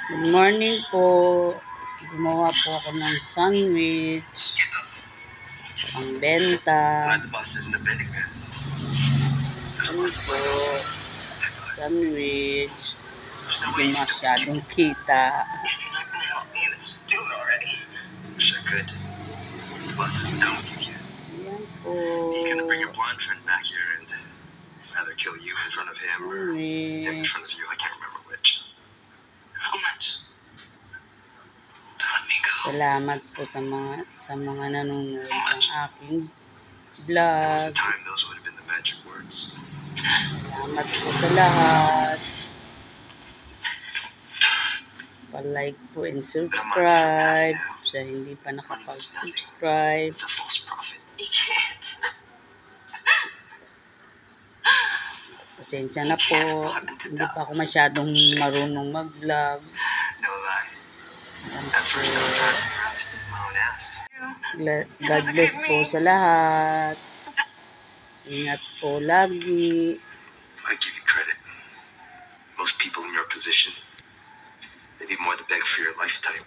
Good morning po. Gumawa po ako ng sandwich. Pang benta. Ano po? Sandwich. Hindi masyadong kita. Ayan po. Rather kill you in front of him or him in front of you. I can't remember which. How much? Let me go. Salamat po sa mga nanonood ng aking vlog. Those would have been the magic words. Salamat po sa lahat. Pa-like po and subscribe sa hindi pa nakapag-subscribe. It's a false prophet. You can't. Pasensya na po. Hindi pa ako masyadong marunong mag-vlog. No lie. At first I was trying to figure out this my own ass. God bless po sa lahat. Ingat po lagi. I give you credit. Most people in your position, they need more to beg for your life type.